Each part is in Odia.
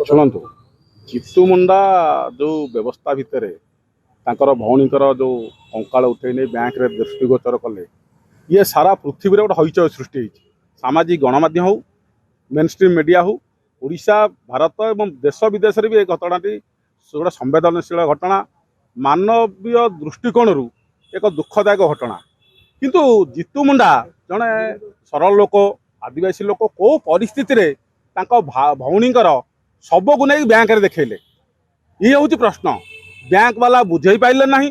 ଶୁଣନ୍ତୁ, ଜିତୁ ମୁଣ୍ଡା ଯେଉଁ ବ୍ୟବସ୍ଥା ଭିତରେ ତାଙ୍କର ଭଉଣୀଙ୍କର ଯେଉଁ କଙ୍କାଳ ଉଠେଇ ନେଇ ବ୍ୟାଙ୍କରେ ଦୃଷ୍ଟିଗୋଚର କଲେ, ଇଏ ସାରା ପୃଥିବୀରେ ଗୋଟେ ହଇଚଇ ସୃଷ୍ଟି ହେଇଛି। ସାମାଜିକ ଗଣମାଧ୍ୟମ ହଉ, ମେନଷ୍ଟ୍ରିମ୍ ମିଡ଼ିଆ ହଉ, ଓଡ଼ିଶା, ଭାରତ ଏବଂ ଦେଶ ବିଦେଶରେ ବି ଏ ଘଟଣାଟି ଗୋଟେ ସମ୍ବେଦନଶୀଳ ଘଟଣା, ମାନବୀୟ ଦୃଷ୍ଟିକୋଣରୁ ଏକ ଦୁଃଖଦାୟକ ଘଟଣା। କିନ୍ତୁ ଜିତୁ ମୁଣ୍ଡା ଜଣେ ସରଳ ଲୋକ, ଆଦିବାସୀ ଲୋକ, କେଉଁ ପରିସ୍ଥିତିରେ ତାଙ୍କ ଭଉଣୀଙ୍କର ଶବକୁ ନେଇ ବ୍ୟାଙ୍କରେ ଦେଖେଇଲେ, ଇଏ ହେଉଛି ପ୍ରଶ୍ନ। ବ୍ୟାଙ୍କ ବାଲା ବୁଝେଇ ପାରିଲେ ନାହିଁ,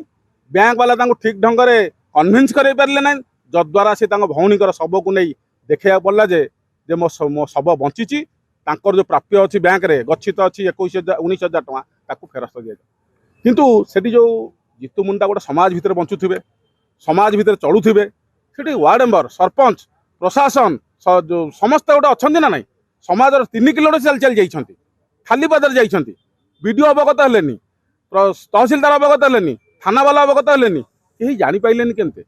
ବ୍ୟାଙ୍କ ବାଲା ତାଙ୍କୁ ଠିକ୍ ଢଙ୍ଗରେ କନଭିନ୍ସ କରାଇ ପାରିଲେ ନାହିଁ, ଯଦ୍ୱାରା ସେ ତାଙ୍କ ଭଉଣୀଙ୍କର ଶବକୁ ନେଇ ଦେଖେଇବାକୁ ପଡ଼ିଲା ଯେ ମୋ ଶବ ବଞ୍ଚିଛି, ତାଙ୍କର ଯେଉଁ ପ୍ରାପ୍ୟ ଅଛି ବ୍ୟାଙ୍କରେ ଗଚ୍ଛିତ ଅଛି 19,000 ଟଙ୍କା, ତାକୁ ଫେରସ୍ତ ଦିଆଯାଏ। କିନ୍ତୁ ସେଠି ଯେଉଁ ଜିତୁ ମୁଣ୍ଡା ଗୋଟେ ସମାଜ ଭିତରେ ବଞ୍ଚୁଥିବେ, ସମାଜ ଭିତରେ ଚଳୁଥିବେ, ସେଠି ୱାର୍ଡ ମେମ୍ବର, ସରପଞ୍ଚ, ପ୍ରଶାସନ ସମସ୍ତେ ଗୋଟେ ଅଛନ୍ତି ନା ନାହିଁ। ସମାଜର 3 କିଲୋମିଟର ଚାଲି ଚାଲି ଯାଇଛନ୍ତି, ଖାଲି ପାଦରେ ଯାଇଛନ୍ତି, ବିଡ଼ିଓ ଅବଗତ ହେଲେନି, ତହସିଲଦାର ଅବଗତ ହେଲେନି, ଥାନାବାଲା ଅବଗତ ହେଲେନି, କେହି ଜାଣିପାରିଲେନି କେମିତି।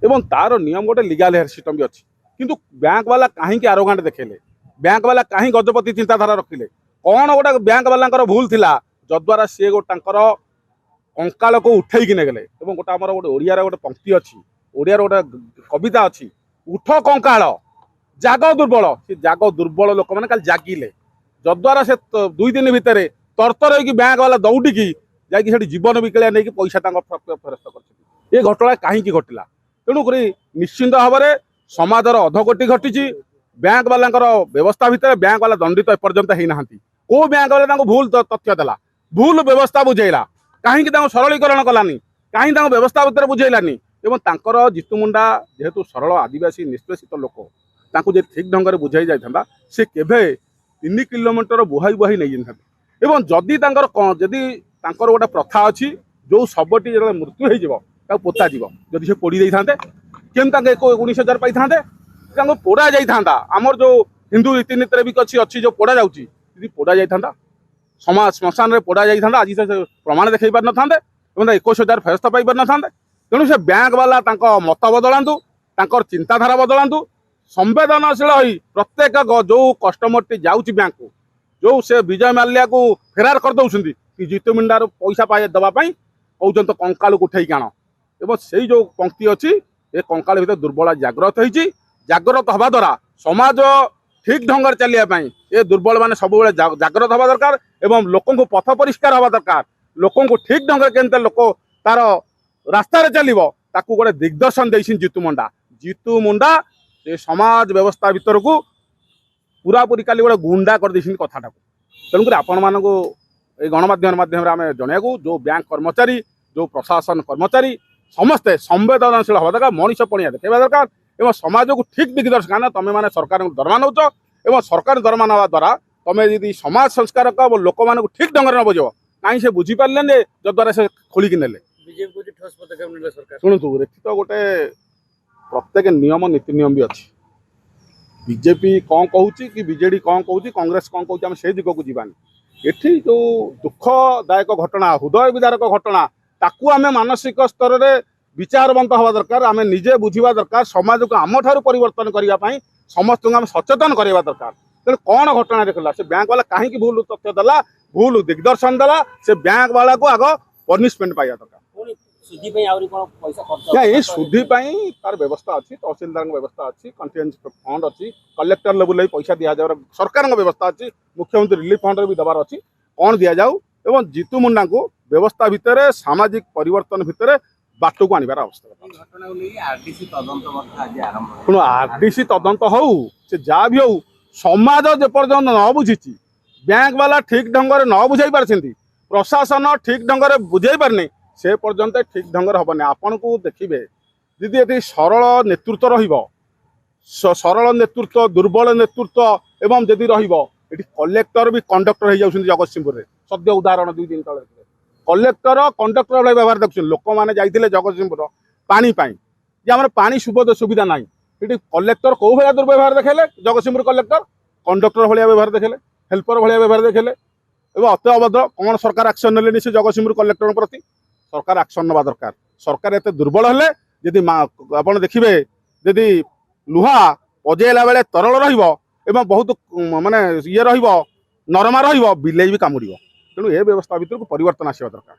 ଏବଂ ତାର ନିୟମ ଗୋଟେ ଲିଗାଲ ହେୟାର ସିଷ୍ଟମ ବି ଅଛି। କିନ୍ତୁ ବ୍ୟାଙ୍କ ବାଲା କାହିଁକି ଆରୋଗାଣ୍ଟ ଦେଖେଇଲେ, ବ୍ୟାଙ୍କ ବାଲା କାହିଁ ଗଜପତି ଚିନ୍ତାଧାରା ରଖିଲେ, କ'ଣ ଗୋଟେ ବ୍ୟାଙ୍କ ବାଲାଙ୍କର ଭୁଲ ଥିଲା ଯଦ୍ୱାରା ସିଏ ତାଙ୍କର କଙ୍କାଳକୁ ଉଠେଇକି ନେଗଲେ। ଏବଂ ଗୋଟେ ଆମର ଗୋଟେ ଓଡ଼ିଆର ଗୋଟେ ପଙ୍କ୍ତି ଅଛି, ଓଡ଼ିଆର ଗୋଟେ କବିତା ଅଛି, ଉଠ କଙ୍କାଳ ଜାଗ ଦୁର୍ବଳ। ସେ ଜାଗ ଦୁର୍ବଳ ଲୋକମାନେ କାଲି ଜାଗିଲେ, ଯଦ୍ୱାରା ସେ 2 ଦିନ ଭିତରେ ତରତର ହେଇକି ବ୍ୟାଙ୍କ ବାଲା ଦୌଡ଼ିକି ଯାଇକି ସେଠି ଜୀବନ ବିକଳିଆ ନେଇକି ପଇସା ତାଙ୍କ ଫେରସ୍ତ କରିଛନ୍ତି। ଏ ଘଟଣା କାହିଁକି ଘଟିଲା? ତେଣୁକରି ନିଶ୍ଚିନ୍ତ ଭାବରେ ସମାଜର ଅଧଗତି ଘଟିଛି। ବ୍ୟାଙ୍କ ବାଲାଙ୍କର ବ୍ୟବସ୍ଥା ଭିତରେ ବ୍ୟାଙ୍କ ବାଲା ଦଣ୍ଡିତ ଏପର୍ଯ୍ୟନ୍ତ ହେଇନାହାନ୍ତି। କେଉଁ ବ୍ୟାଙ୍କ ବାଲା ତାଙ୍କୁ ଭୁଲ ତଥ୍ୟ ଦେଲା, ଭୁଲ ବ୍ୟବସ୍ଥା ବୁଝେଇଲା, କାହିଁକି ତାଙ୍କୁ ସରଳୀକରଣ କଲାନି, କାହିଁକି ତାଙ୍କ ବ୍ୟବସ୍ଥା ଭିତରେ ବୁଝେଇଲାନି। ଏବଂ ତାଙ୍କର ଜିତୁ ମୁଣ୍ଡା ଯେହେତୁ ସରଳ ଆଦିବାସୀ ନିଷ୍ପେଷିତ ଲୋକ, ତାଙ୍କୁ ଯଦି ଠିକ୍ ଢଙ୍ଗରେ ବୁଝାଇ ଯାଇଥାନ୍ତା, ସେ କେବେ 3 କିଲୋମିଟର ବୁହାଇ ବୁହାଇ ନେଇଯାଇଥାନ୍ତେ। ଏବଂ ଯଦି ତାଙ୍କର ଗୋଟେ ପ୍ରଥା ଅଛି, ଯେଉଁ ଶବଟି ଯେତେବେଳେ ମୃତ୍ୟୁ ହେଇଯିବ ତାକୁ ପୋତାଯିବ, ଯଦି ସେ ପୋଡ଼ି ଦେଇଥାନ୍ତେ କେମିତି ତାଙ୍କେ 19,000 ପାଇଥାନ୍ତେ? ତାଙ୍କୁ ପୋଡ଼ା ଯାଇଥାନ୍ତା। ଆମର ଯେଉଁ ହିନ୍ଦୁ ରୀତିନୀତିରେ ବି ଅଛି ଯେଉଁ ପୋଡ଼ା ଯାଉଛି, ଯଦି ପୋଡ଼ା ଯାଇଥାନ୍ତା, ସମାଜ ଶ୍ମଶାନରେ ପୋଡ଼ା ଯାଇଥାନ୍ତା, ଆଜି ସେ ପ୍ରମାଣ ଦେଖାଇ ପାରିନଥାନ୍ତେ ଏବଂ 21,000 ଫେରସ୍ତ ପାଇପାରିନଥାନ୍ତେ। ତେଣୁ ସେ ବ୍ୟାଙ୍କ ବାଲା ତାଙ୍କ ମତ ବଦଳାନ୍ତୁ, ତାଙ୍କର ଚିନ୍ତାଧାରା ବଦଳାନ୍ତୁ, ସମ୍ବେଦନଶୀଳ ହୋଇ ପ୍ରତ୍ୟେକ ଯେଉଁ କଷ୍ଟମରଟି ଯାଉଛି ବ୍ୟାଙ୍କକୁ, ଯେଉଁ ସେ ବିଜୟ ମାଲ୍ୟାକୁ ଫେରାର କରିଦେଉଛନ୍ତି କି ଜିତୁ ମୁଣ୍ଡାରୁ ପଇସା ଦେବା ପାଇଁ କହୁଛନ୍ତି କଙ୍କାଳକୁ ଉଠେଇକି ଆଣ। ଏବଂ ସେଇ ଯେଉଁ ପଙ୍କ୍ତି ଅଛି, ଏ କଙ୍କାଳ ଭିତରେ ଦୁର୍ବଳ ଜାଗ୍ରତ ହେଇଛି। ଜାଗ୍ରତ ହେବା ଦ୍ୱାରା ସମାଜ ଠିକ୍ ଢଙ୍ଗରେ ଚାଲିବା ପାଇଁ ଏ ଦୁର୍ବଳ ମାନେ ସବୁବେଳେ ଜାଗ୍ରତ ହେବା ଦରକାର ଏବଂ ଲୋକଙ୍କୁ ପଥ ପରିଷ୍କାର ହେବା ଦରକାର। ଲୋକଙ୍କୁ ଠିକ୍ ଢଙ୍ଗରେ କେମିତି ଲୋକ ତାର ରାସ୍ତାରେ ଚାଲିବ, ତାକୁ ଗୋଟେ ଦିଗ୍ଦର୍ଶନ ଦେଇଛନ୍ତି ଜିତୁ ମୁଣ୍ଡା। ଜିତୁ ମୁଣ୍ଡା ଏ ସମାଜ ବ୍ୟବସ୍ଥା ଭିତରକୁ ପୁରାପୁରି କାଲି ଗୋଟେ ଗୁଣ୍ଡା କରିଦେଇଛନ୍ତି କଥାଟାକୁ। ତେଣୁକରି ଆପଣମାନଙ୍କୁ এই ଗଣମାଧ୍ୟମ ମାଧ୍ୟମରେ ଆମେ ଜଣାଇବାକୁ, ଯେଉଁ ବ୍ୟାଙ୍କ କର୍ମଚାରୀ, ଯେଉଁ ପ୍ରଶାସନ କର୍ମଚାରୀ ସମସ୍ତେ ସମ୍ବେଦନଶୀଳ ହେବା ଦରକାର, ମଣିଷ ପଣିଆ ଦେଖାଇବା ଦରକାର ଏବଂ ସମାଜକୁ ଠିକ୍ ଦିଗଦର୍ଶନ। କାରଣ ତୁମେମାନେ ସରକାରଙ୍କୁ ଦରମା ନେଉଛ ଏବଂ ସରକାର ଦରମା ନେବା ଦ୍ୱାରା ତୁମେ ଯଦି ସମାଜ ସଂସ୍କାରକ ଏବଂ ଲୋକମାନଙ୍କୁ ଠିକ୍ ଢଙ୍ଗରେ ନ ବୁଝିବ, କାହିଁ ସେ ବୁଝିପାରିଲେନି, ଯଦ୍ୱାରା ସେ ଖୋଳିକି ନେଲେ। ଶୁଣନ୍ତୁ, ଏଠି ତ ଗୋଟେ ପ୍ରତ୍ୟେକ ନିୟମ ନୀତି ନିୟମ ବି ଅଛି। ବିଜେପି କ'ଣ କହୁଛି କି ବିଜେଡି କ'ଣ କହୁଛି, କଂଗ୍ରେସ କ'ଣ କହୁଛି, ଆମେ ସେଇ ଦିଗକୁ ଯିବାନି। ଏଠି ଯେଉଁ ଦୁଃଖଦାୟକ ଘଟଣା, ହୃଦୟ ବିଦାରକ ଘଟଣା, ତାକୁ ଆମେ ମାନସିକ ସ୍ତରରେ ବିଚାରବନ୍ତ ହେବା ଦରକାର। ଆମେ ନିଜେ ବୁଝିବା ଦରକାର, ସମାଜକୁ ଆମଠାରୁ ପରିବର୍ତ୍ତନ କରିବା ପାଇଁ ସମସ୍ତଙ୍କୁ ଆମେ ସଚେତନ କରିବା ଦରକାର। ତେଣୁ କ'ଣ ଘଟଣା ଦେଖିଲା, ସେ ବ୍ୟାଙ୍କ ବାଲା କାହିଁକି ଭୁଲ ତଥ୍ୟ ଦେଲା, ଭୁଲ ଦିଗ୍ଦର୍ଶନ ଦେଲା, ସେ ବ୍ୟାଙ୍କ ବାଲାକୁ ଆଗ ପନିଶମେଣ୍ଟ ପାଇବା ଦରକାର। এই ସୁଧି ପାଇଁ ତାର ବ୍ୟବସ୍ଥା ଅଛି, ତହସିଲଦାରଙ୍କ ବ୍ୟବସ୍ଥା ଅଛି, କଣ୍ଟିଜେନ୍ସି ଫଣ୍ଡ ଅଛି, କଲେକ୍ଟର ଲେବୁଲରେ ପଇସା ଦିଆଯାବାର ସରକାରଙ୍କ ବ୍ୟବସ୍ଥା ଅଛି, ମୁଖ୍ୟମନ୍ତ୍ରୀ ରିଲିଫ ଫଣ୍ଡରେ ବି ଦେବାର ଅଛି। କ'ଣ ଦିଆଯାଉ ଏବଂ ଜିତୁ ମୁଣ୍ଡାଙ୍କୁ ବ୍ୟବସ୍ଥା ଭିତରେ ସାମାଜିକ ପରିବର୍ତ୍ତନ ଭିତରେ ବାଟକୁ ଆଣିବାର ଆବଶ୍ୟକତା। ଶୁଣ, ଆରଡିସି ତଦନ୍ତ ହଉ, ସେ ଯାହା ବି ହଉ, ସମାଜ ଯେପର୍ଯ୍ୟନ୍ତ ନ ବୁଝିଛି, ବ୍ୟାଙ୍କ ବାଲା ଠିକ୍ ଢଙ୍ଗରେ ନ ବୁଝାଇ ପାରିଛନ୍ତି, ପ୍ରଶାସନ ଠିକ୍ ଢଙ୍ଗରେ ବୁଝାଇ ପାରିନି, ସେ ପର୍ଯ୍ୟନ୍ତ ଠିକ୍ ଢଙ୍ଗରେ ହେବନି। ଆପଣଙ୍କୁ ଦେଖିବେ, ଯଦି ଏଠି ସରଳ ନେତୃତ୍ୱ ରହିବ, ସରଳ ନେତୃତ୍ୱ, ଦୁର୍ବଳ ନେତୃତ୍ୱ ଏବଂ ଯଦି ରହିବ, ଏଠି କଲେକ୍ଟର ବି କଣ୍ଡକ୍ଟର ହେଇଯାଉଛନ୍ତି ଜଗତସିଂହପୁରରେ। ସଦ୍ୟ ଉଦାହରଣ 2 ଦିନ ତଳେ କଲେକ୍ଟର କଣ୍ଡକ୍ଟର ଭଳି ବ୍ୟବହାର ଦେଖୁଛନ୍ତି। ଲୋକମାନେ ଯାଇଥିଲେ ଜଗତସିଂହପୁର ପାଣି ପାଇଁ, ଯେ ଆମର ପାଣି ସୁବିଧା ନାହିଁ, ସେଠି କଲେକ୍ଟର କେଉଁ ଭଳିଆ ଦୁର୍ବ୍ୟବହାର ଦେଖେଇଲେ, ଜଗତସିଂହପୁର କଲେକ୍ଟର କଣ୍ଡକ୍ଟର ଭଳିଆ ବ୍ୟବହାର ଦେଖେଇଲେ, ହେଲ୍ପର ଭଳିଆ ବ୍ୟବହାର ଦେଖେଇଲେ ଏବଂ ଅତି ଅଭଦ୍ର। କ'ଣ ସରକାର ଆକ୍ସନ୍ ନେଲେନି ସେ ଜଗତସିଂହପୁର କଲେକ୍ଟରଙ୍କ ପ୍ରତି? ସରକାର ଆକ୍ସନ୍ ନେବା ଦରକାର। ସରକାର ଏତେ ଦୁର୍ବଳ ହେଲେ, ଯଦି ଆପଣ ଦେଖିବେ, ଯଦି ଲୁହା ପଜେଇଲା ବେଳେ ତରଳ ରହିବ ଏବଂ ବହୁତ ମାନେ ଇଏ ରହିବ, ନରମା ରହିବ ବିଲେଇ ବି କାମୁଡ଼ିବ। ତେଣୁ ଏ ବ୍ୟବସ୍ଥା ଭିତରକୁ ପରିବର୍ତ୍ତନ ଆସିବା ଦରକାର।